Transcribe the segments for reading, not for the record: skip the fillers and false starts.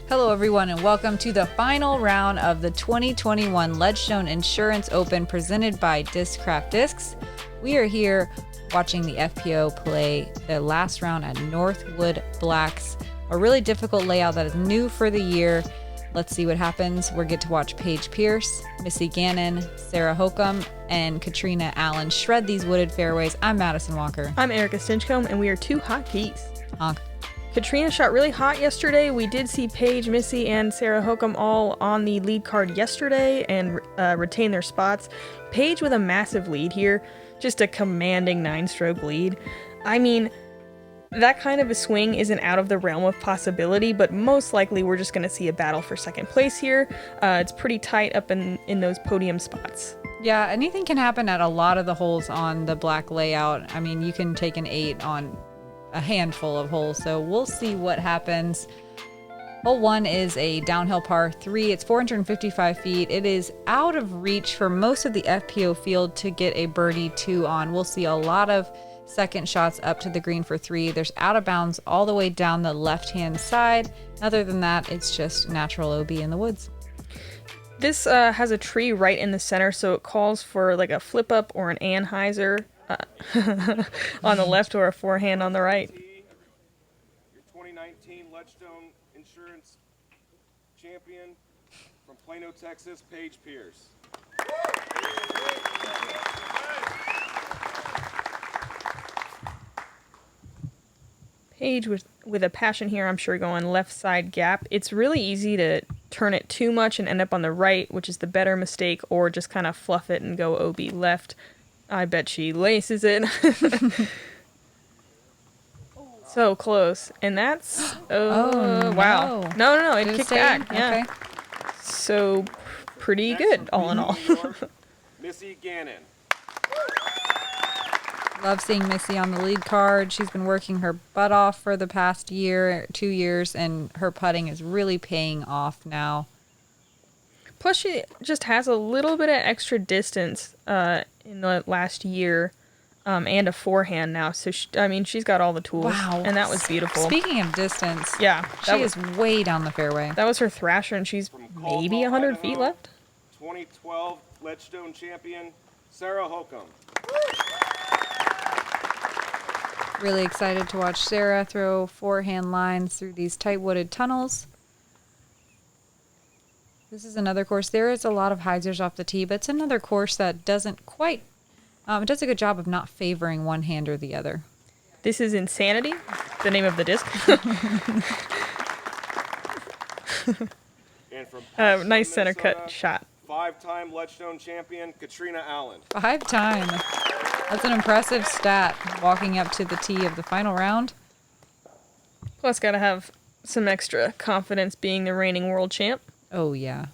Hello everyone and welcome to the final round of the 2021 Ledgestone Insurance Open presented by Discraft Discs. We are here watching the FPO play the last round at Northwood Black's, a really difficult layout that is new for the year. Let's see what happens. We'll get to watch Paige Pierce, Missy Gannon, Sarah Hokom, and Catrina Allen shred these wooded fairways. I'm Madison Walker. I'm Erika Stinchcomb, and we are two hot geese. Honk. Catrina shot really hot yesterday. We did see Paige, Missy, and Sarah Hokom all on the lead card yesterday and retain their spots. Paige with a massive lead here, just a commanding 9-stroke lead. I mean, that kind of a swing isn't out of the realm of possibility, but most likely we're just going to see a battle for second place here. It's pretty tight up in those podium spots. Yeah, anything can happen at a lot of the holes on the black layout. I mean, you can take an 8 on a handful of holes, so we'll see what happens. Hole 1 is a downhill par 3. It's 455 feet. It is out of reach for most of the FPO field to get a birdie 2 on. We'll see a lot of second shots up to the green for 3. There's out of bounds all the way down the left-hand side. Other than that, it's just natural OB in the woods. This has a tree right in the center, so it calls for like a flip up or an Anheuser on the left or a forehand on the right. Your 2019 Ledgestone Insurance champion from Plano, Texas, Paige Pierce. Paige with a passion here, I'm sure, going left side gap. It's really easy to turn it too much and end up on the right, which is the better mistake, or just kind of fluff it and go OB left. I bet she laces it. So close. And that's... Oh, wow. No, it kicked back. Yeah. Okay. So, pretty good, all in all. Missy Gannon. Love seeing Missy on the lead card. She's been working her butt off for the past 2 years, and her putting is really paying off now. Plus, she just has a little bit of extra distance in the last year, and a forehand now. So, she's got all the tools. Wow. And that was beautiful. Speaking of distance, yeah, she is way down the fairway. That was her thrasher, and she's maybe 100 feet left. 2012 Ledgestone champion, Sarah Hokom. Really excited to watch Sarah throw forehand lines through these tight wooded tunnels. This is another course. There is a lot of hyzers off the tee, but it's another course that doesn't quite, it does a good job of not favoring one hand or the other. This is Insanity, the name of the disc. And from nice center cut shot. 5-time Ledgestone champion, Catrina Allen. 5-time. That's an impressive stat, walking up to the tee of the final round. Plus, gotta have some extra confidence being the reigning world champ. Oh, yeah.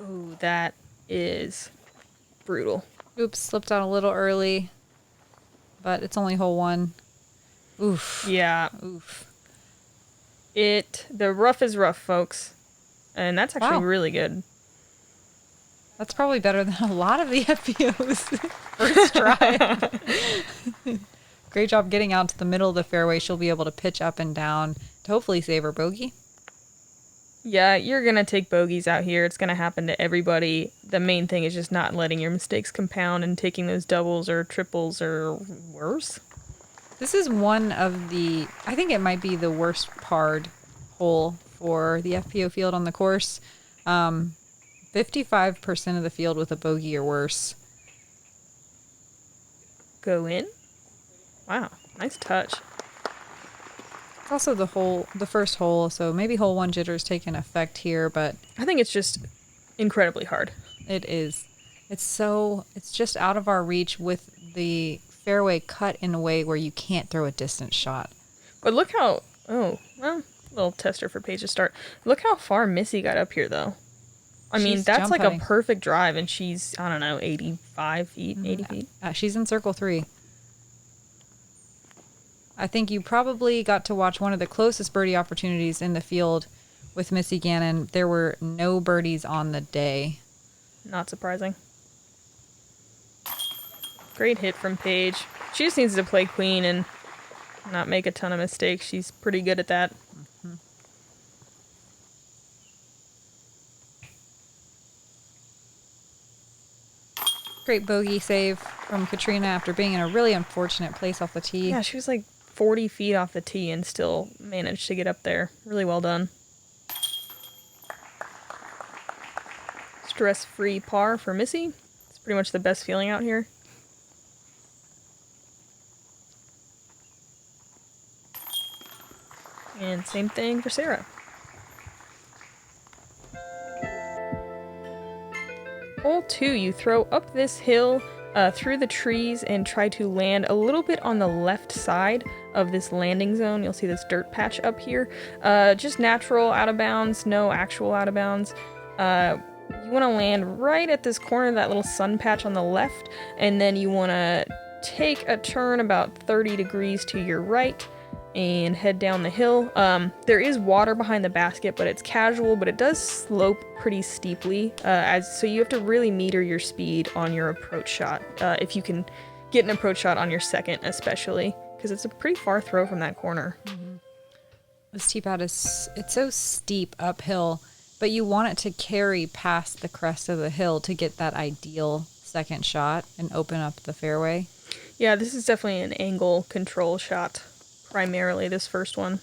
Ooh, that is brutal. Oops, slipped out a little early, but it's only hole 1. Oof. Yeah. Oof. The rough is rough, folks. And that's actually really good. That's probably better than a lot of the FPO's first try. Great job getting out to the middle of the fairway. She'll be able to pitch up and down to hopefully save her bogey. Yeah, you're going to take bogeys out here. It's going to happen to everybody. The main thing is just not letting your mistakes compound and taking those doubles or triples or worse. This is one of the, I think it might be the worst parred hole for the FPO field on the course. 55% of the field with a bogey or worse. Go in. Wow, nice touch. It's also the first hole, so maybe hole 1 jitters take an effect here, but I think it's just incredibly hard. it is. It's just out of our reach with the fairway cut in a way where you can't throw a distance shot. But look how, little tester for Paige to start. Look how far Missy got up here, though. I mean, that's like a perfect drive, and she's, 85 feet, 80 feet. She's in circle 3. I think you probably got to watch one of the closest birdie opportunities in the field with Missy Gannon. There were no birdies on the day. Not surprising. Great hit from Paige. She just needs to play queen and not make a ton of mistakes. She's pretty good at that. Great bogey save from Catrina after being in a really unfortunate place off the tee. Yeah, she was like 40 feet off the tee and still managed to get up there. Really well done. Stress-free par for Missy. It's pretty much the best feeling out here. And same thing for Sarah. Hole 2, you throw up this hill through the trees and try to land a little bit on the left side of this landing zone. You'll see this dirt patch up here. Just natural out of bounds, no actual out of bounds. You want to land right at this corner, that little sun patch on the left, and then you want to take a turn about 30 degrees to your right and head down the hill. There is water behind the basket, but it's casual, but it does slope pretty steeply, so you have to really meter your speed on your approach shot, if you can get an approach shot on your second especially, because it's a pretty far throw from that corner. This tee pad it's so steep uphill, but you want it to carry past the crest of the hill to get that ideal second shot and open up the fairway. Yeah, this is definitely an angle control shot. Primarily this first one.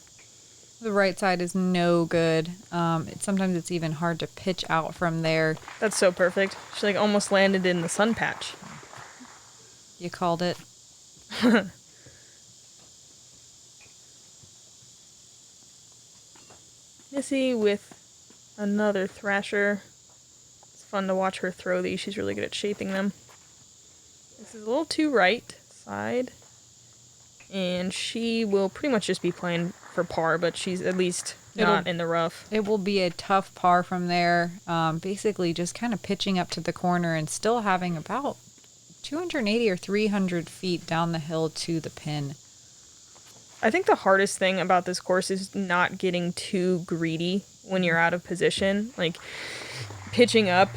The right side is no good. Sometimes it's even hard to pitch out from there. That's so perfect. She like almost landed in the sun patch. You called it. Missy with another thrasher. It's fun to watch her throw these. She's really good at shaping them. This is a little too right side. And she will pretty much just be playing for par, but she's at least not in the rough. It will be a tough par from there. Basically just kind of pitching up to the corner and still having about 280 or 300 feet down the hill to the pin. I think the hardest thing about this course is not getting too greedy when you're out of position. Like, pitching up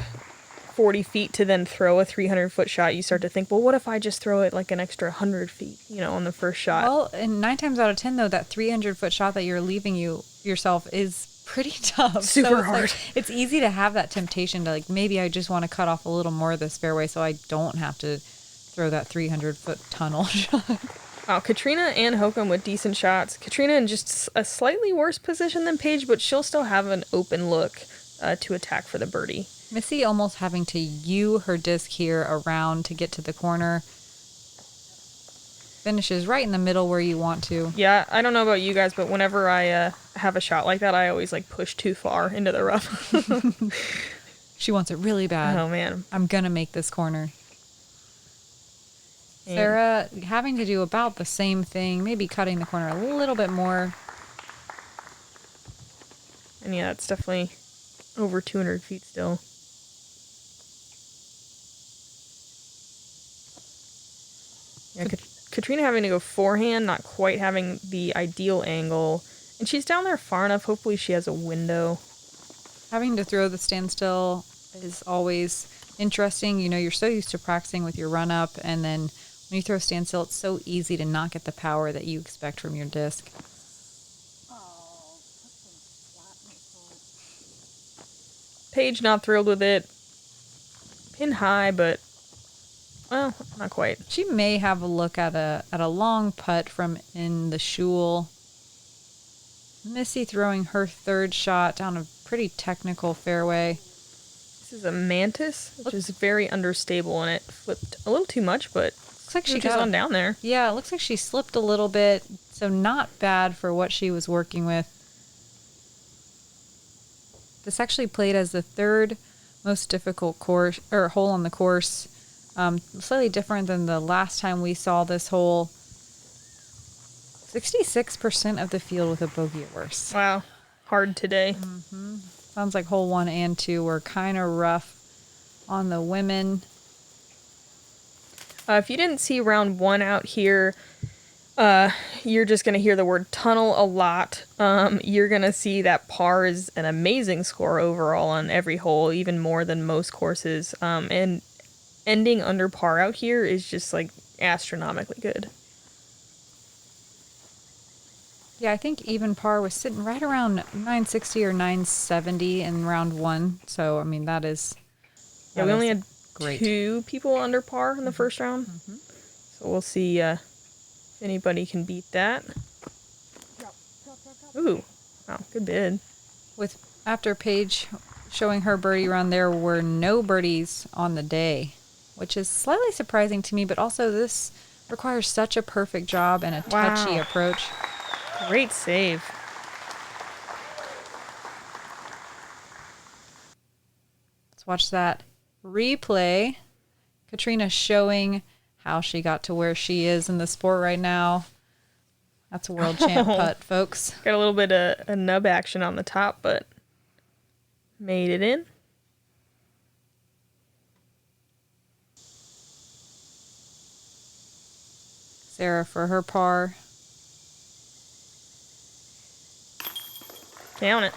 40 feet to then throw a 300-foot shot, you start to think, well, what if I just throw it like an extra 100 feet, on the first shot? Well, and 9 times out of 10, though, that 300-foot shot that you're leaving yourself is pretty tough. Super hard. It's easy to have that temptation to, like, maybe I just want to cut off a little more of this fairway so I don't have to throw that 300-foot tunnel shot. Wow, Catrina and Hokom with decent shots. Catrina in just a slightly worse position than Paige, but she'll still have an open look to attack for the birdie. Missy almost having to U her disc here around to get to the corner. Finishes right in the middle where you want to. Yeah, I don't know about you guys, but whenever I have a shot like that, I always like push too far into the rough. She wants it really bad. Oh, man. I'm going to make this corner. And Sarah having to do about the same thing, maybe cutting the corner a little bit more. And yeah, it's definitely over 200 feet still. Yeah, Catrina having to go forehand, not quite having the ideal angle. And she's down there far enough. Hopefully she has a window. Having to throw the standstill is always interesting. You're so used to practicing with your run-up, and then when you throw standstill, it's so easy to not get the power that you expect from your disc. Paige not thrilled with it. Pin high, but well, not quite. She may have a look at a long putt from in the shul. Missy throwing her third shot down a pretty technical fairway. This is a mantis, which is very understable, and it flipped a little too much, but looks like she got on down there. Yeah, it looks like she slipped a little bit, so not bad for what she was working with. This actually played as the third most difficult course or hole on the course. Slightly different than the last time we saw this hole. 66% of the field with a bogey or worse. Wow, hard today. Mm-hmm. Sounds like hole 1 and 2 were kind of rough on the women. If you didn't see round 1 out here, you're just going to hear the word tunnel a lot. You're going to see that par is an amazing score overall on every hole, even more than most courses. And ending under par out here is just like astronomically good. Yeah, I think even par was sitting right around 960 or 970 in round 1. So, I mean, that is Yeah, we only had great. 2 people under par in the first round. So we'll see if anybody can beat that. Ooh, wow, good bid. After Paige showing her birdie run, there were no birdies on the day, which is slightly surprising to me, but also this requires such a perfect job and a touchy Wow. approach. Great save. Let's watch that replay. Catrina showing how she got to where she is in the sport right now. That's a world champ putt, folks. Got a little bit of a nub action on the top, but made it in. Sarah for her par. Count it.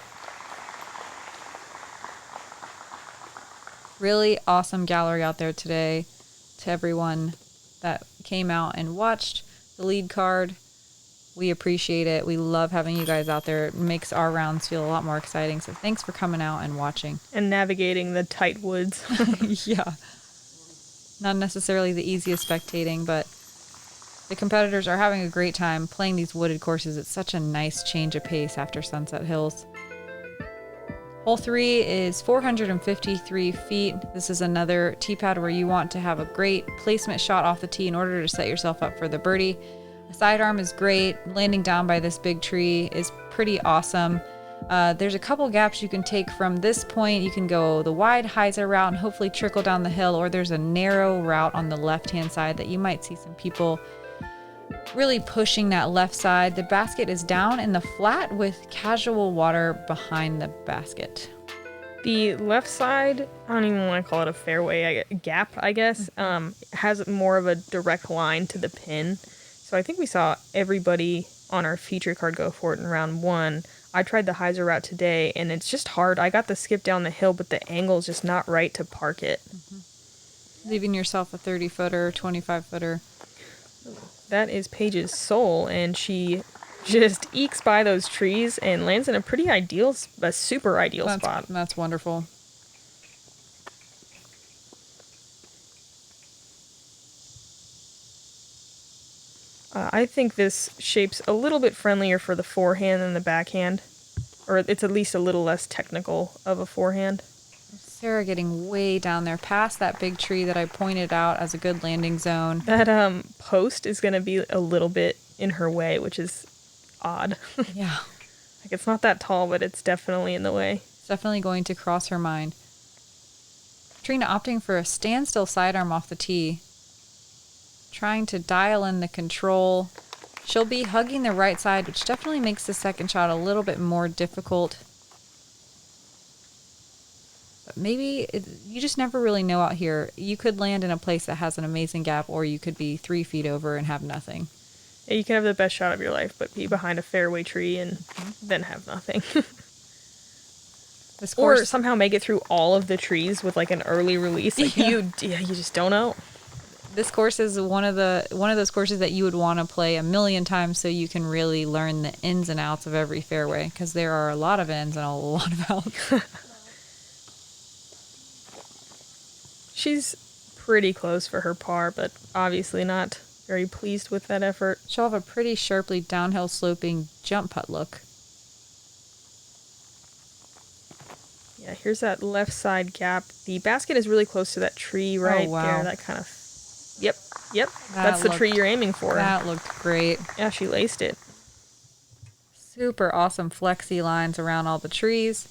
Really awesome gallery out there today. To everyone that came out and watched the lead card, we appreciate it. We love having you guys out there. It makes our rounds feel a lot more exciting. So thanks for coming out and watching. And navigating the tight woods. Yeah. Not necessarily the easiest spectating, but the competitors are having a great time playing these wooded courses. It's such a nice change of pace after Sunset Hills. Hole 3 is 453 feet. This is another tee pad where you want to have a great placement shot off the tee in order to set yourself up for the birdie. A sidearm is great. Landing down by this big tree is pretty awesome. There's a couple gaps you can take from this point. You can go the wide hyzer route and hopefully trickle down the hill, or there's a narrow route on the left-hand side that you might see some people really pushing that left side. The basket is down in the flat with casual water behind the basket. The left side, I don't even want to call it a fairway, gap, I guess, has more of a direct line to the pin. So I think we saw everybody on our feature card go for it in round 1. I tried the hyzer route today, and it's just hard. I got the skip down the hill, but the angle is just not right to park it. Leaving yourself a 30-footer, 25-footer. That is Paige's soul, and she just ekes by those trees and lands in a super ideal spot. That's wonderful. I think this shape's a little bit friendlier for the forehand than the backhand, or it's at least a little less technical of a forehand. Sarah getting way down there past that big tree that I pointed out as a good landing zone. That post is going to be a little bit in her way, which is odd. Yeah. Like, it's not that tall, but it's definitely in the way. It's definitely going to cross her mind. Catrina opting for a standstill sidearm off the tee. Trying to dial in the control. She'll be hugging the right side, which definitely makes the second shot a little bit more difficult. But maybe you just never really know out here. You could land in a place that has an amazing gap, or you could be 3 feet over and have nothing. Yeah, you can have the best shot of your life, but be behind a fairway tree and then have nothing. Or somehow make it through all of the trees with like an early release. Like you just don't know. This course is one of those courses that you would want to play a million times so you can really learn the ins and outs of every fairway, because there are a lot of ins and a lot of outs. She's pretty close for her par, but obviously not very pleased with that effort. She'll have a pretty sharply downhill sloping jump putt look. Yeah, here's that left side gap. The basket is really close to that tree right there. That kind of... Yep. That's the tree you're aiming for. That looked great. Yeah, she laced it. Super awesome flexi lines around all the trees.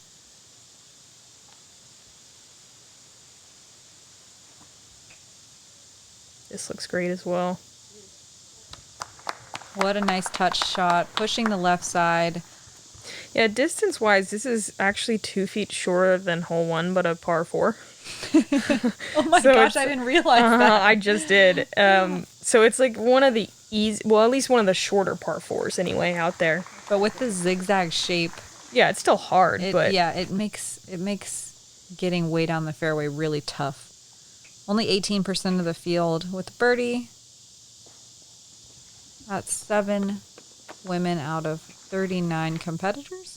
This looks great as well. What a nice touch shot. Pushing the left side. Yeah, distance-wise, this is actually 2 feet shorter than hole 1, but a par 4. Oh my gosh, I didn't realize that. I just did. So it's like one of the at least one of the shorter par 4s anyway out there. But with the zigzag shape. Yeah, it's still hard, but... Yeah, it makes getting way down the fairway really tough. Only 18% of the field with birdie. That's 7. women out of 39 competitors.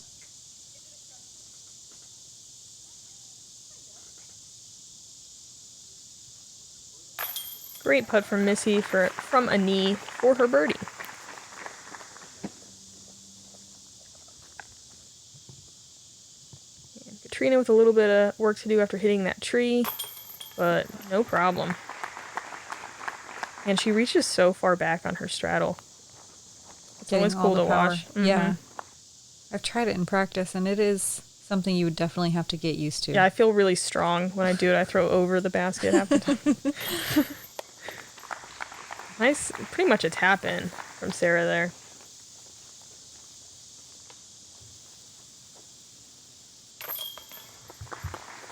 Great putt from Missy from a knee for her birdie. And Catrina with a little bit of work to do after hitting that tree, but no problem. And she reaches so far back on her straddle. It's always cool to watch. Mm-hmm. Yeah. I've tried it in practice, and it is something you would definitely have to get used to. Yeah, I feel really strong when I do it. I throw over the basket half the time. Nice, pretty much a tap in from Sarah there.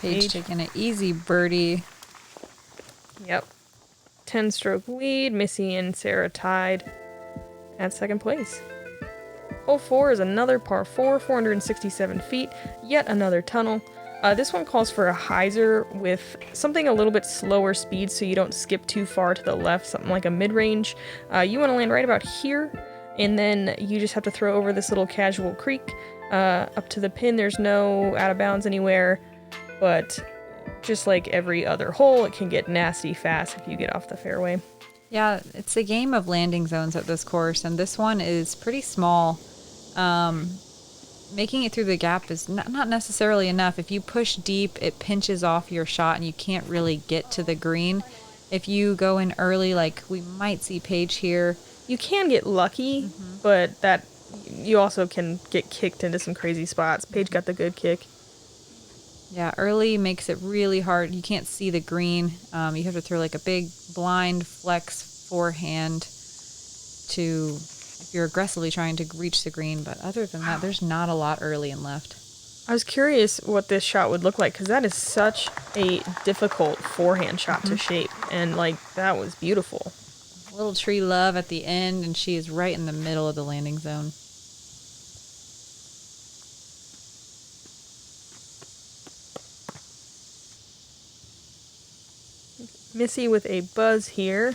Paige taking an easy birdie. Yep. 10-stroke lead. Missy and Sarah tied at second place. Hole 4 is another par 4, 467 feet, yet another tunnel. This one calls for a hyzer with something a little bit slower speed so you don't skip too far to the left, something like a mid-range. You want to land right about here, and then you just have to throw over this little casual creek up to the pin. There's no out of bounds anywhere, but just like every other hole, it can get nasty fast if you get off the fairway. Yeah, it's a game of landing zones at this course, and this one is pretty small. Making it through the gap is not necessarily enough. If you push deep, it pinches off your shot, and you can't really get to the green. If you go in early, like we might see Paige here, you can get lucky, but that you also can get kicked into some crazy spots. Paige got the good kick. Yeah, early makes it really hard. You can't see the green. You have to throw like a big blind flex forehand to, if you're aggressively trying to reach the green. But other than that, there's not a lot early and left. I was curious what this shot would look like, because that is such a difficult forehand shot to shape. And like, that was beautiful. A little tree love at the end, and she is right in the middle of the landing zone. Missy with a buzz here.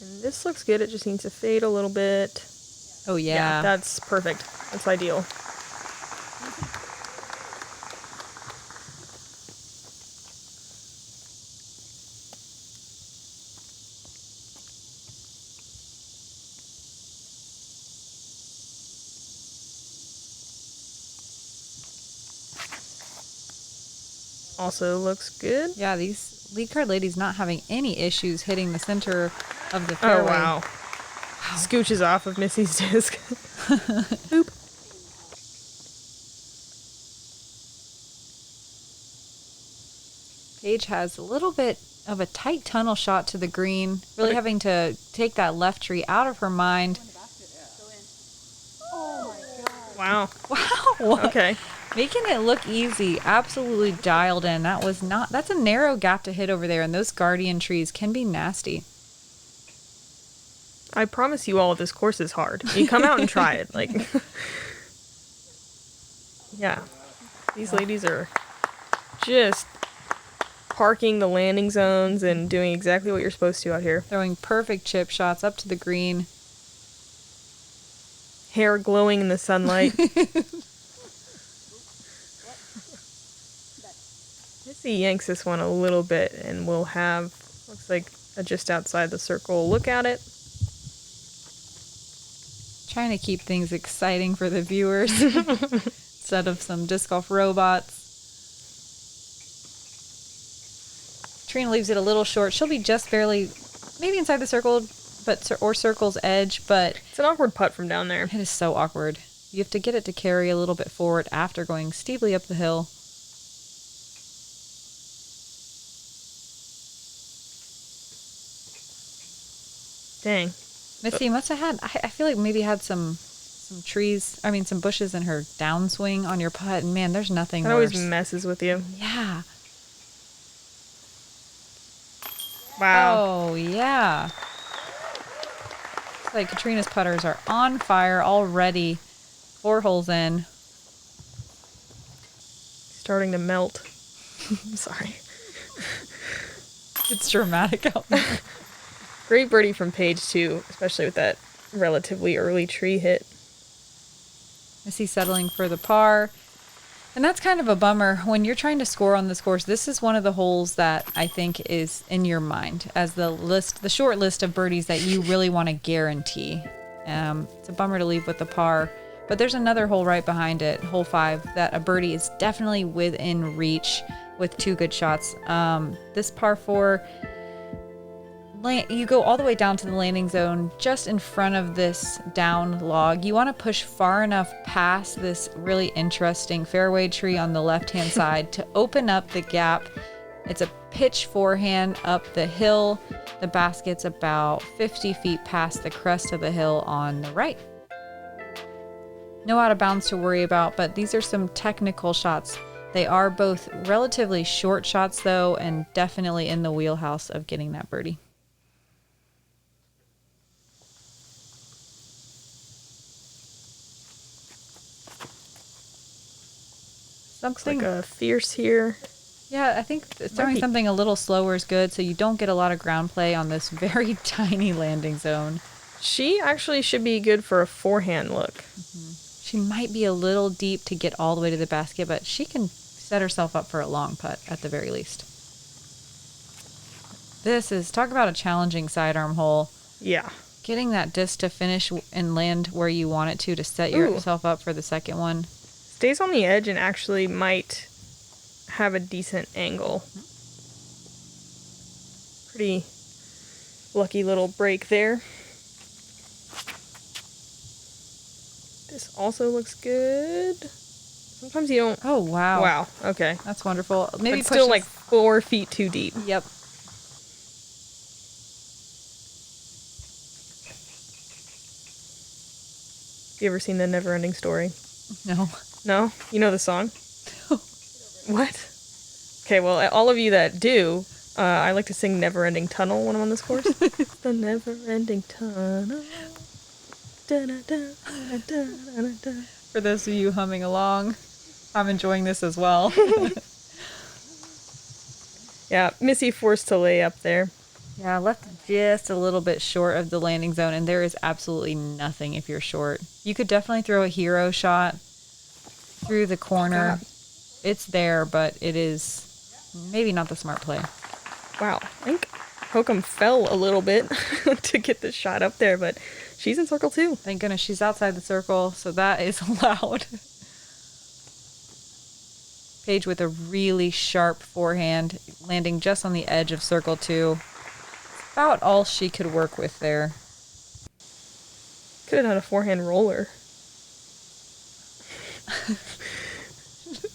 And this looks good. It just needs to fade a little bit. Oh, yeah. That's perfect. That's ideal. Also looks good. Yeah, these lead card ladies not having any issues hitting the center of the fairway. Oh, wow. Scooches off of Missy's disc. Oop. Paige has a little bit of a tight tunnel shot to the green, really having to take that left tree out of her mind. Wow. Wow. Okay. Making it look easy, absolutely dialed in. That's a narrow gap to hit over there, and those guardian trees can be nasty. I promise you all, this course is hard. You come out and try it. Like, yeah. These ladies are just parking the landing zones and doing exactly what you're supposed to out here. Throwing perfect chip shots up to the green. Hair glowing in the sunlight. Missy yanks this one a little bit, and we'll have, looks like, a just outside the circle look at it. Trying to keep things exciting for the viewers instead of some disc golf robots. Catrina leaves it a little short. She'll be just barely, maybe inside the circle, or circle's edge, but it's an awkward putt from down there. It is so awkward. You have to get it to carry a little bit forward after going steeply up the hill. Dang. Missy must have had, I feel like maybe had some bushes in her downswing on your putt, and man, there's nothing worse. It always messes with you. Yeah. Wow. Oh, yeah. Looks like Catrina's putters are on fire already. 4 holes in. Starting to melt. I'm sorry. It's dramatic out there. Great birdie from Paige, too, especially with that relatively early tree hit. Missy settling for the par. And that's kind of a bummer. When you're trying to score on this course, this is one of the holes that I think is in your mind as the short list of birdies that you really want to guarantee. It's a bummer to leave with the par. But there's another hole right behind it, hole 5, that a birdie is definitely within reach with 2 good shots. This par 4, you go all the way down to the landing zone just in front of this down log. You want to push far enough past this really interesting fairway tree on the left-hand side to open up the gap. It's a pitch forehand up the hill. The basket's about 50 feet past the crest of the hill on the right. No out of bounds to worry about, but these are some technical shots. They are both relatively short shots, though, and definitely in the wheelhouse of getting that birdie. Something Like a fierce here. Yeah, I think throwing something a little slower is good, so you don't get a lot of ground play on this very tiny landing zone. She actually should be good for a forehand look. She might be a little deep to get all the way to the basket, but she can set herself up for a long putt at the very least. Talk about a challenging sidearm hole. Yeah. Getting that disc to finish and land where you want it to set yourself up for the second one. Stays on the edge and actually might have a decent angle. Pretty lucky little break there. This also looks good. Sometimes you don't... Oh, wow. Wow, okay. That's wonderful. Maybe It's still like 4 feet too deep. Yep. You ever seen The Never Ending Story? No. No? You know the song? What? Okay, well, all of you that do, I like to sing Never Ending Tunnel when I'm on this course. The Never Ending Tunnel. For those of you humming along, I'm enjoying this as well. Yeah, Missy forced to lay up there. Yeah, left just a little bit short of the landing zone, and there is absolutely nothing if you're short. You could definitely throw a hero shot through the corner. It's there, but it is maybe not the smart play. Wow, I think Hokom fell a little bit to get the shot up there, but she's in circle 2. Thank goodness she's outside the circle, so that is allowed. Paige with a really sharp forehand, landing just on the edge of circle 2. It's about all she could work with there. Could have done a forehand roller.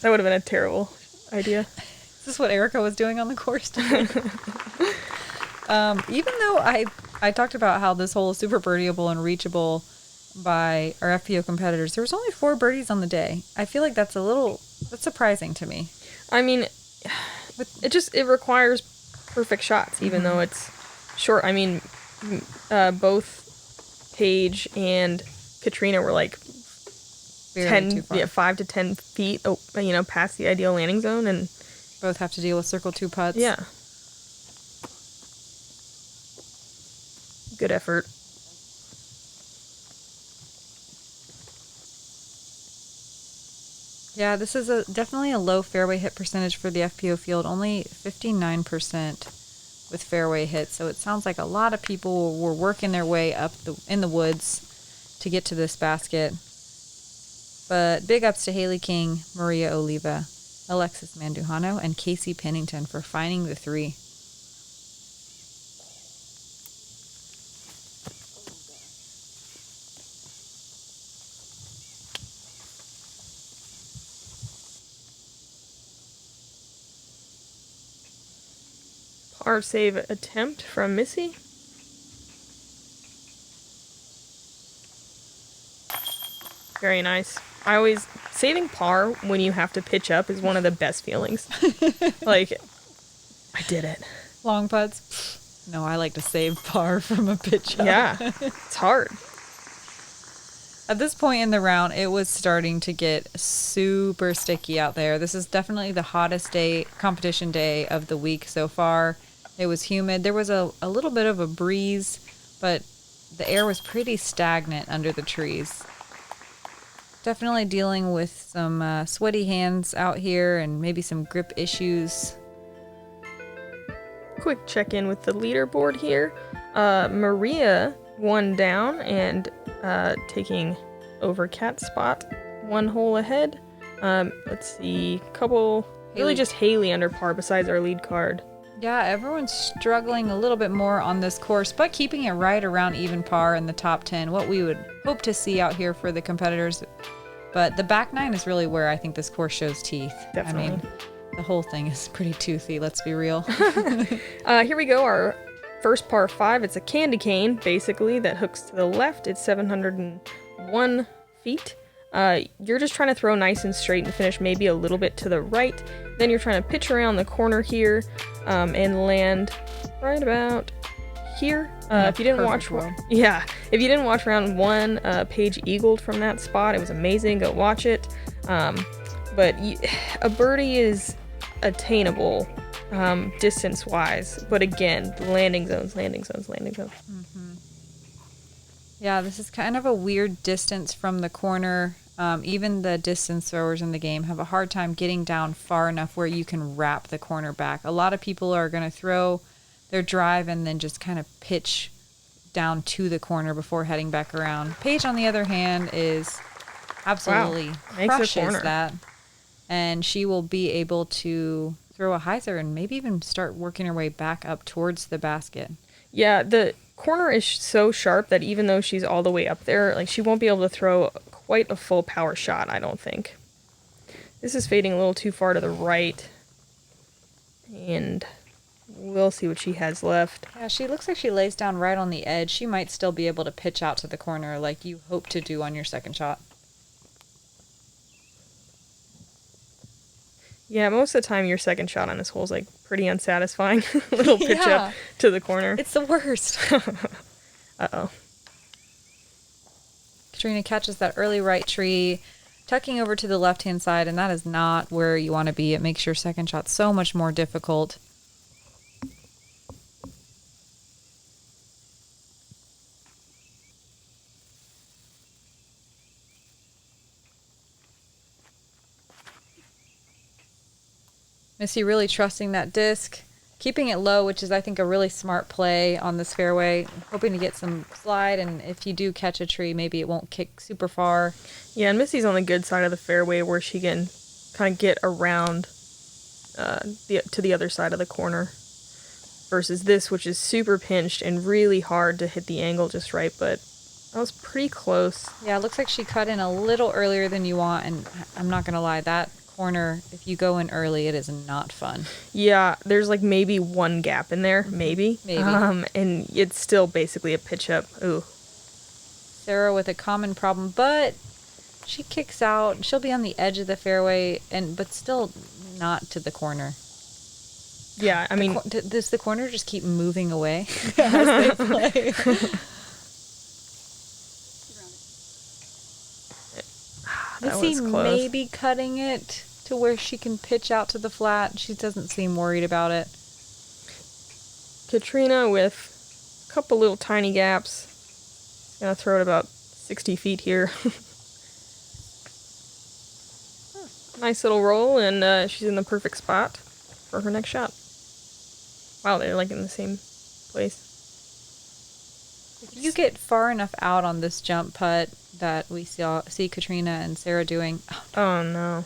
That would have been a terrible idea. Is this what Erika was doing on the course today? Even though I talked about how this hole is super birdiable and reachable by our FPO competitors, there was only 4 birdies on the day. I feel like that's surprising to me. I mean, it requires perfect shots, even though it's short. I mean, both Paige and Catrina were like 5 to 10 feet, past the ideal landing zone, and both have to deal with circle 2 putts. Yeah. Good effort. Yeah, this is definitely a low fairway hit percentage for the FPO field, only 59% with fairway hits. So it sounds like a lot of people were working their way up in the woods to get to this basket. But big ups to Haley King, Maria Oliva, Alexis Mandujano, and Casey Pennington for finding the 3. Par save attempt from Missy. Very nice. Saving par when you have to pitch up is one of the best feelings. Like, I did it. Long putts? No, I like to save par from a pitch up. Yeah, it's hard. At this point in the round, it was starting to get super sticky out there. This is definitely the hottest competition day of the week so far. It was humid. There was a little bit of a breeze, but the air was pretty stagnant under the trees. Definitely dealing with some sweaty hands out here and maybe some grip issues. Quick check-in with the leaderboard here. Maria won down and taking over Cat's spot, 1 hole ahead. Let's see, really just Haley under par besides our lead card. Yeah, everyone's struggling a little bit more on this course, but keeping it right around even par in the top 10, what we would hope to see out here for the competitors. But the back 9 is really where I think this course shows teeth. Definitely. I mean, the whole thing is pretty toothy, let's be real. Here we go, our first par 5. It's a candy cane, basically, that hooks to the left. It's 701 feet. You're just trying to throw nice and straight and finish maybe a little bit to the right. Then you're trying to pitch around the corner here and land right about here. If you didn't watch if you didn't watch round 1, Paige eagled from that spot. It was amazing. Go watch it. But a birdie is attainable distance-wise. But again, landing zones. Mm-hmm. Yeah, this is kind of a weird distance from the corner. Even the distance throwers in the game have a hard time getting down far enough where you can wrap the corner back. A lot of people are going to throw their drive and then just kind of pitch down to the corner before heading back around. Paige, on the other hand, is absolutely crushes that. And she will be able to throw a hyzer and maybe even start working her way back up towards the basket. Yeah, the corner is so sharp that even though she's all the way up there, like, she won't be able to throw quite a full power shot, I don't think. This is fading a little too far to the right. And we'll see what she has left. Yeah, she looks like she lays down right on the edge. She might still be able to pitch out to the corner like you hope to do on your second shot. Yeah, most of the time your second shot on this hole is like pretty unsatisfying. Little pitch up to the corner. It's the worst. Uh-oh. Catrina catches that early right tree, tucking over to the left-hand side, and that is not where you want to be. It makes your second shot so much more difficult. Missy really trusting that disc, keeping it low, which is, I think, a really smart play on this fairway. Hoping to get some slide, and if you do catch a tree, maybe it won't kick super far. Yeah, and Missy's on the good side of the fairway where she can kind of get around to the other side of the corner. Versus this, which is super pinched and really hard to hit the angle just right, but that was pretty close. Yeah, it looks like she cut in a little earlier than you want, and I'm not going to lie, that corner, if you go in early, it is not fun. Yeah, there's like maybe one gap in there, maybe. And it's still basically a pitch up. Ooh. Sarah with a common problem, but she kicks out. She'll be on the edge of the fairway, but still not to the corner. Yeah, I mean, does the corner just keep moving away as they play? Missy maybe cutting it to where she can pitch out to the flat. She doesn't seem worried about it. Catrina with a couple little tiny gaps. Gonna throw it about 60 feet here. Nice little roll, and she's in the perfect spot for her next shot. Wow, they're like in the same place. If you get far enough out on this jump putt that we see Catrina and Sarah doing. Oh no.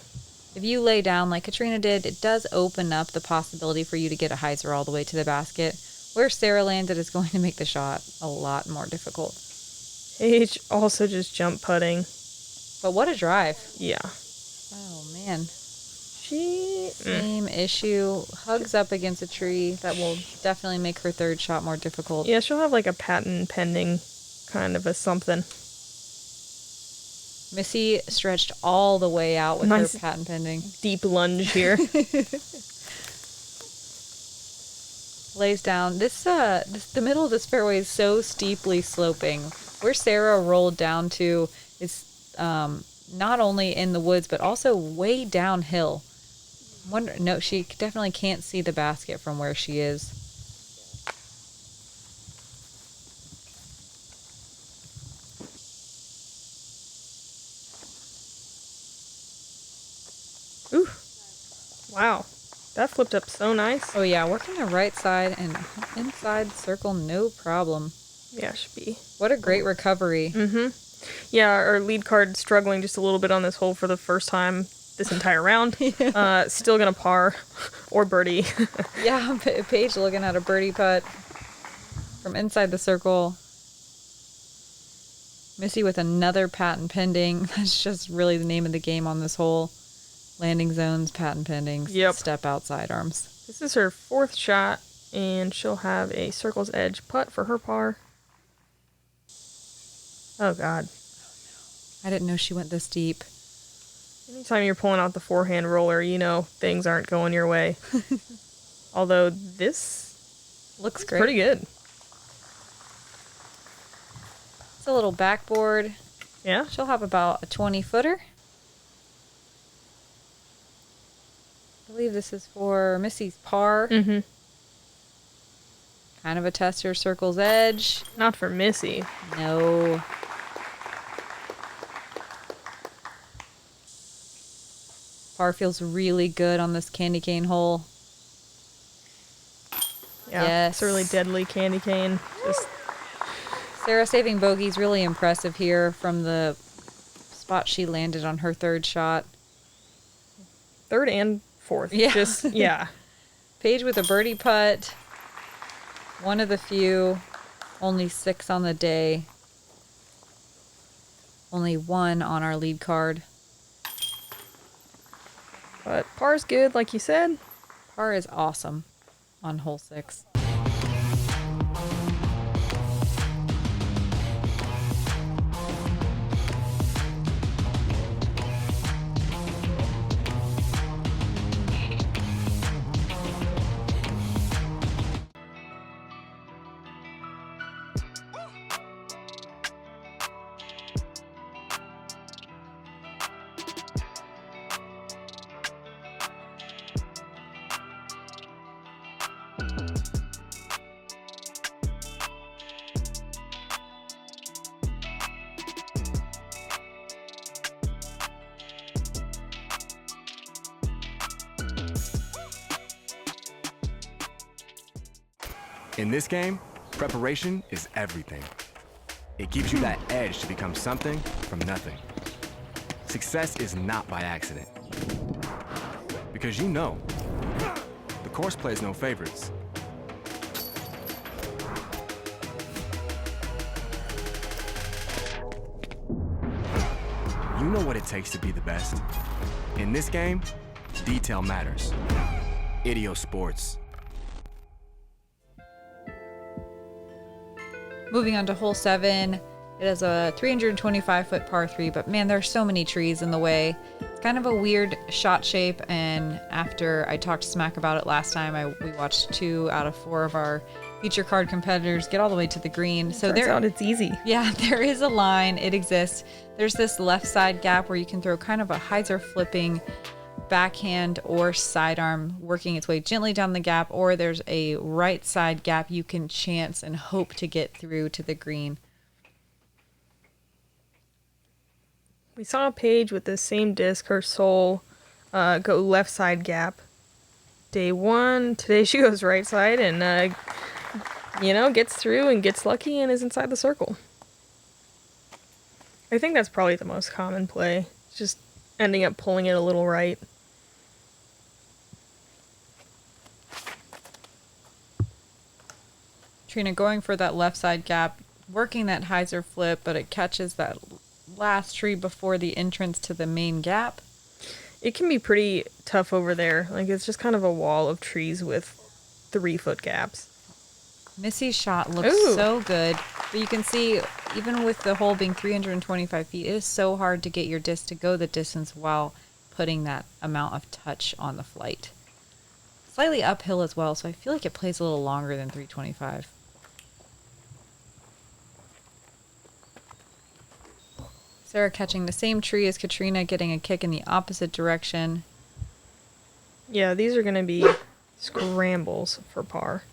If you lay down like Catrina did, it does open up the possibility for you to get a hyzer all the way to the basket. Where Sarah landed is going to make the shot a lot more difficult. Paige also just jump putting. But what a drive. Yeah. Oh man. Same issue. Hugs up against a tree. That will definitely make her third shot more difficult. Yeah, she'll have like a patent pending kind of a something. Missy stretched all the way out with her patent pending. Deep lunge here. Lays down. The middle of this fairway is so steeply sloping. Where Sarah rolled down to is not only in the woods, but also way downhill. She definitely can't see the basket from where she is. Wow. That flipped up so nice. Oh yeah, working the right side and inside circle, no problem. Yeah, should be. What a great recovery. Yeah, our lead card struggling just a little bit on this hole for the first time this entire round. Still gonna par or birdie. Yeah, Paige looking at a birdie putt from inside the circle. Missy with another patent pending. That's just really the name of the game on this hole. Landing zones, patent pendings, Yep. step out sidearms. This is her 4th shot, and she'll have a circle's edge putt for her par. Oh, God. I didn't know she went this deep. Anytime you're pulling out the forehand roller, you know things aren't going your way. Although this Looks great. pretty good. It's a little backboard. Yeah. She'll have about a 20-footer. I believe this is for Missy's par. Mm-hmm. Kind of a tester, circle's edge. Not for Missy. No. Par feels really good on this candy cane hole. Yeah. Yes. It's a really deadly candy cane. Just Sarah saving bogey's really impressive here from the spot she landed on her 3rd shot. 3rd and 4th. Yeah. Just, yeah. Paige with a birdie putt. One of the few. Only 6 on the day. Only 1 on our lead card. But par's good, like you said. Par is awesome on hole 6. In this game, preparation is everything. It gives you that edge to become something from nothing. Success is not by accident. Because you know, the course plays no favorites. You know what it takes to be the best. In this game, detail matters. Idio Sports. Moving on to hole 7. It is a 325-foot par 3, but man, there's so many trees in the way. It's kind of a weird shot shape, and after I talked smack about it last time, we watched 2 out of 4 of our feature card competitors get all the way to the green. So Turns out it's easy. Yeah, there is a line. It exists. There's this left side gap where you can throw kind of a hyzer flipping backhand or sidearm working its way gently down the gap, or there's a right side gap you can chance and hope to get through to the green. We saw Paige with the same disc, her soul, go left side gap. Day 1, today she goes right side and, gets through and gets lucky and is inside the circle. I think that's probably the most common play. Just ending up pulling it a little right. Trina going for that left side gap, working that hyzer flip, but it catches that last tree before the entrance to the main gap. It can be pretty tough over there. Like, it's just kind of a wall of trees with 3-foot gaps. Missy's shot looks so good, but you can see, even with the hole being 325 feet, it is so hard to get your disc to go the distance while putting that amount of touch on the flight. Slightly uphill as well, so I feel like it plays a little longer than 325. Sarah catching the same tree as Catrina, getting a kick in the opposite direction. Yeah, these are going to be scrambles for par.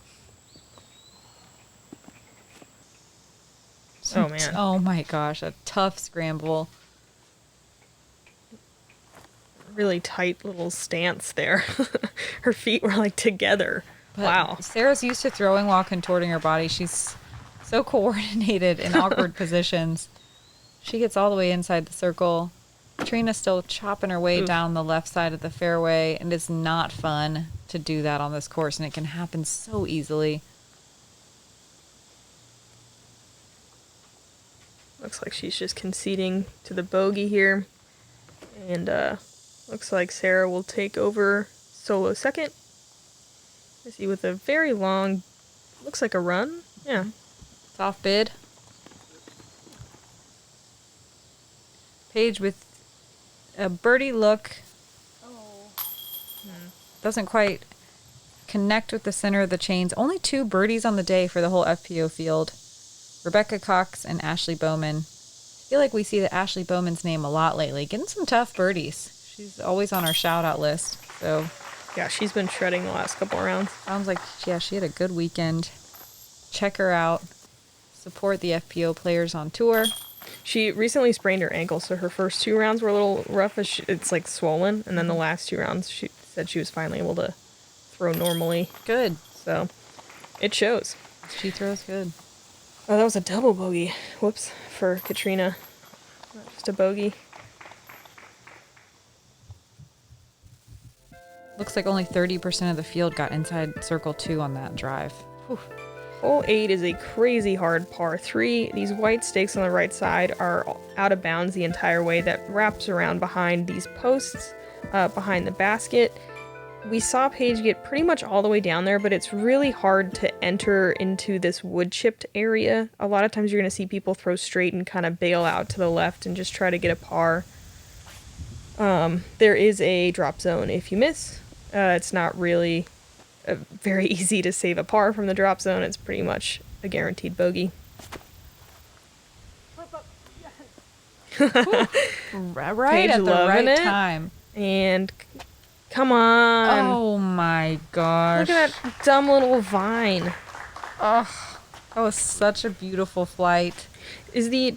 Oh, man. Oh my gosh, a tough scramble. really tight little stance there. Her feet were like together. But wow. Sarah's used to throwing while contorting her body. She's so coordinated in awkward positions. She gets all the way inside the circle. Catrina's still chopping her way down the left side of the fairway, and it's not fun to do that on this course, and it can happen so easily. Looks like she's just conceding to the bogey here. And looks like Sarah will take over solo second. Missy with a very long, looks like a run. Yeah. Soft bid. Paige with a birdie look. Doesn't quite connect with the center of the chains. Only 2 birdies on the day for the whole FPO field. Rebecca Cox and Ashley Bowman. I feel like we see the Ashley Bowman's name a lot lately. Getting some tough birdies. She's always on our shout-out list. So Yeah, she's been shredding the last couple rounds. sounds like, yeah, she had a good weekend. Check her out. Support the FPO players on tour. She recently sprained her ankle, so her first 2 rounds were a little rough. It's like swollen, and then the last 2 rounds, she said she was finally able to throw normally. Good. So it shows. She throws good. Oh, that was a double bogey. Whoops, for Catrina. Not just a bogey. Looks like only 30% of the field got inside circle 2 on that drive. Whew. Hole 8 is a crazy hard par 3. These white stakes on the right side are out of bounds the entire way. That wraps around behind these posts, behind the basket. We saw Paige get pretty much all the way down there, but it's really hard to enter into this wood chipped area. A lot of times you're going to see people throw straight and kind of bail out to the left and just try to get a par. There is a drop zone if you miss. It's not really very easy to save a par from the drop zone. It's pretty much a guaranteed bogey. Right Paige at the loving right it. time. And come on. Oh my gosh. Look at that dumb little vine. Oh, that was such a beautiful flight. Is the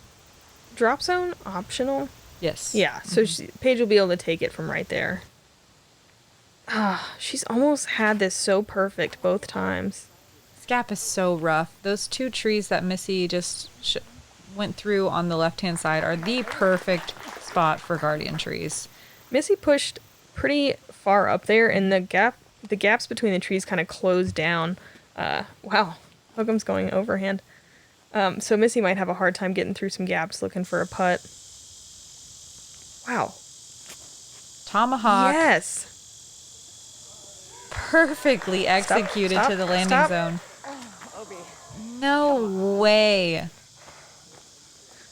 drop zone optional? Yes. Yeah, so Paige will be able to take it from right there. She's almost had this so perfect both times. This gap is so rough. Those 2 trees that Missy just went through on the left-hand side are the perfect spot for guardian trees. Missy pushed pretty far up there, and the gaps between the trees kind of closed down. Wow, Hokom's going overhand. So Missy might have a hard time getting through some gaps looking for a putt. Wow. Tomahawk. Yes. Perfectly executed Stop, to the landing stop. zone. No way.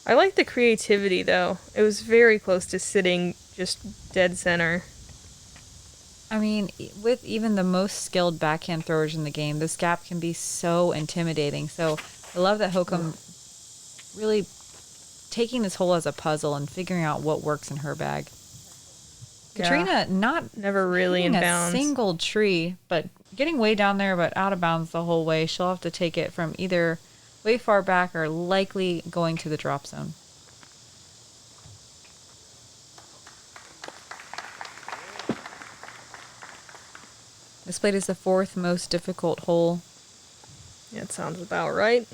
I like the creativity, though. It was very close to sitting just dead center. I mean, with even the most skilled backhand throwers in the game, this gap can be so intimidating. So I love that Hokom really taking this hole as a puzzle and figuring out what works in her bag. Catrina Never really in hitting bounds. a single tree, but getting way down there, but out of bounds the whole way. She'll have to take it from either way far back or likely going to the drop zone. This plate is the 4th most difficult hole. Yeah, it sounds about right.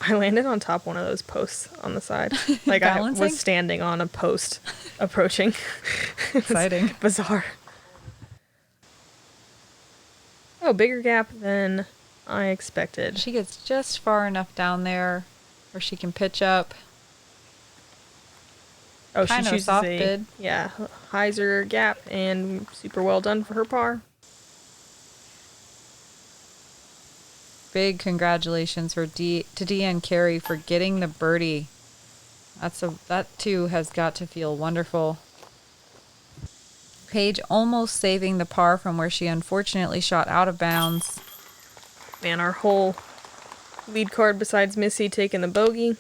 I landed on top one of those posts on the side. Like I Balancing? was standing on a post approaching. Exciting. Bizarre. Oh, bigger gap than I expected. She gets just far enough down there where she can pitch up. Oh, Kind she of a chooses soft a bid. yeah, hyzer gap, and super well done for her par. Big congratulations to Dia and Carrie for getting the birdie. That too has got to feel wonderful. Paige almost saving the par from where she unfortunately shot out of bounds. Man, our whole lead card besides Missy taking the bogey.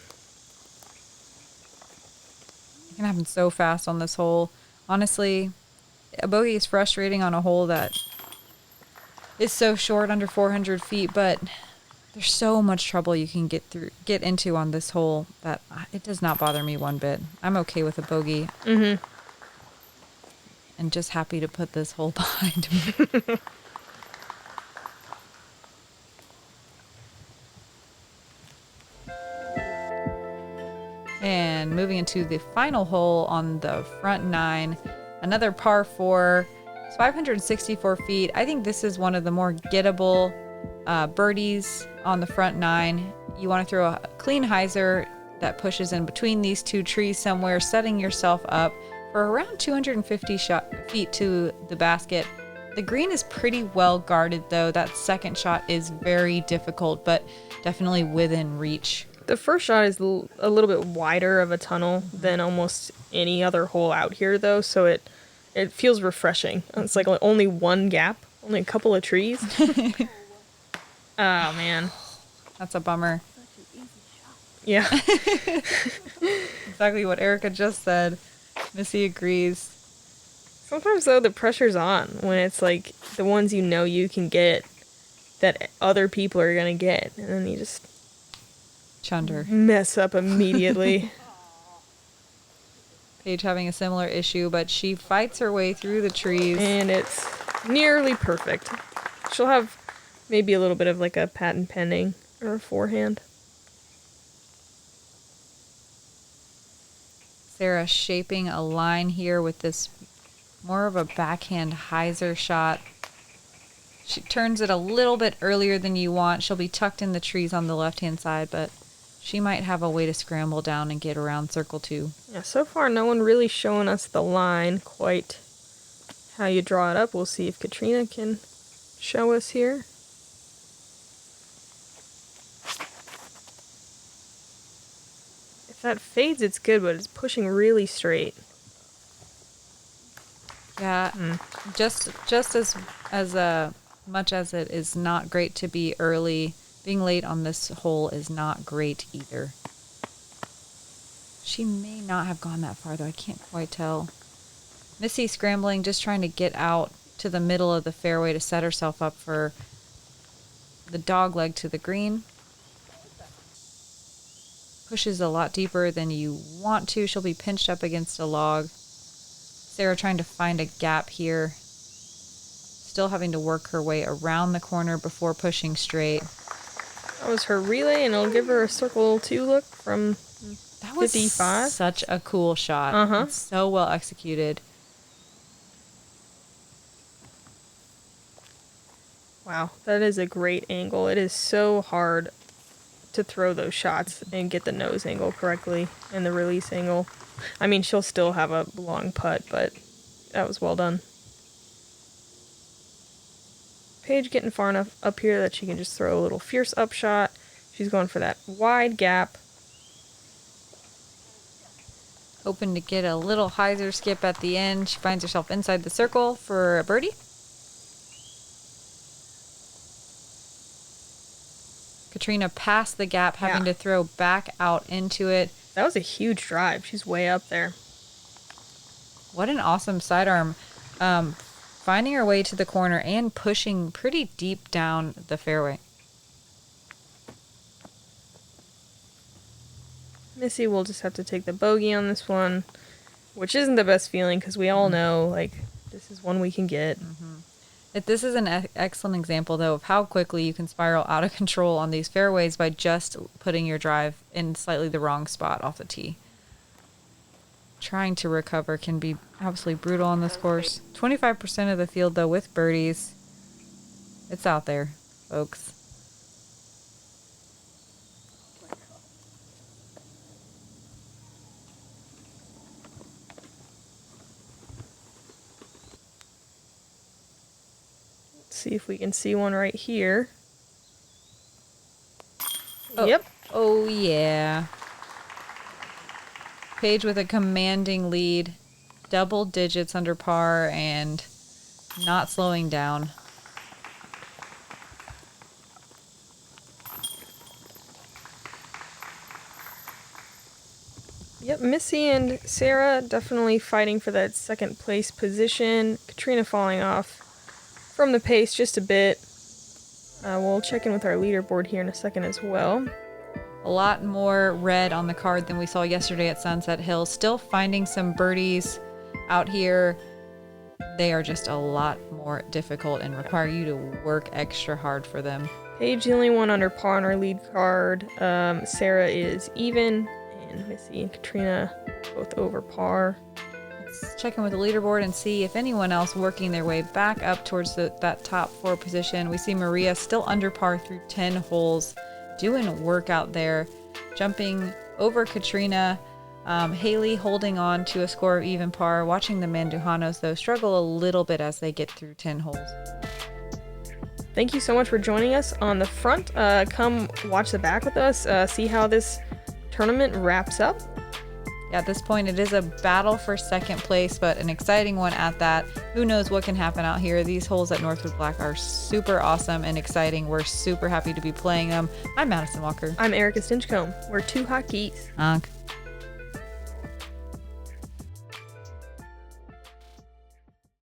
It can happen so fast on this hole. Honestly, a bogey is frustrating on a hole that is so short, under 400 feet, but There's so much trouble you can get into on this hole that it does not bother me one bit. I'm okay with a bogey. Mm-hmm. And just happy to put this hole behind me. And moving into the final hole on the front 9, another par 4. It's 564 feet. I think this is one of the more gettable birdies on the front 9. You want to throw a clean hyzer that pushes in between these two trees somewhere, setting yourself up for around 250 feet to the basket. The green is pretty well guarded, though. That second shot is very difficult, but definitely within reach. The first shot is a little bit wider of a tunnel than almost any other hole out here, though, so it feels refreshing. It's like only one gap, only a couple of trees. Oh, man. That's a bummer. Yeah. Exactly what Erika just said. Missy agrees. Sometimes, though, the pressure's on when it's like the ones you can get that other people are going to get, and then you just Chunder. mess up immediately. Paige having a similar issue, but she fights her way through the trees. And it's nearly perfect. She'll have maybe a little bit of like a patent pending or a forehand. Sarah shaping a line here with this more of a backhand hyzer shot. She turns it a little bit earlier than you want. She'll be tucked in the trees on the left-hand side, but she might have a way to scramble down and get around circle 2. Yeah, so far no one really showing us the line quite how you draw it up. We'll see if Catrina can show us here. If that fades, it's good, but it's pushing really straight. Yeah, just as much as it is not great to be early, being late on this hole is not great either. She may not have gone that far, though. I can't quite tell. Missy scrambling, just trying to get out to the middle of the fairway to set herself up for the dog leg to the green. Pushes a lot deeper than you want to. She'll be pinched up against a log. Sarah trying to find a gap here. Still having to work her way around the corner before pushing straight. That was her relay, and it'll give her a circle 2 look from That was 55. Such a cool shot. Uh-huh. It's so well executed. Wow, that is a great angle. It is so hard to throw those shots and get the nose angle correctly and the release angle. I mean, she'll still have a long putt, but that was well done. Paige getting far enough up here that she can just throw a little fierce up shot. She's going for that wide gap. Hoping to get a little hyzer skip at the end. She finds herself inside the circle for a birdie. Catrina past the gap, having to throw back out into it. That was a huge drive. She's way up there. What an awesome sidearm. Finding her way to the corner and pushing pretty deep down the fairway. Missy will just have to take the bogey on this one, which isn't the best feeling because we all know, like, this is one we can get. This is an excellent example, though, of how quickly you can spiral out of control on these fairways by just putting your drive in slightly the wrong spot off the tee. Trying to recover can be absolutely brutal on this course. 25% of the field, though, with birdies. It's out there, folks. See if we can see one right here. Oh. Yep. Oh, yeah. Paige with a commanding lead. Double digits under par and not slowing down. Yep, Missy and Sarah definitely fighting for that second place position. Catrina falling off from the pace just a bit. We'll check in with our leaderboard here in a second as well. A lot more red on the card than we saw yesterday at Sunset Hills. Still finding some birdies out here. They are just a lot more difficult and require you to work extra hard for them. Paige, the only one under par on our lead card. Sarah is even, and Missy and Catrina both over par. Let's check in with the leaderboard and see if anyone else working their way back up towards that top 4 position. We see Maria still under par through 10 holes, doing work out there, jumping over Catrina. Haley holding on to a score of even par. Watching the Mandujanos, though, struggle a little bit as they get through 10 holes. Thank you so much for joining us on the front. Come watch the back with us, see how this tournament wraps up. Yeah, at this point, it is a battle for second place, but an exciting one at that. Who knows what can happen out here. These holes at Northwood Black are super awesome and exciting. We're super happy to be playing them. I'm Madison Walker. I'm Erika Stinchcomb. We're two hot geese. Honk.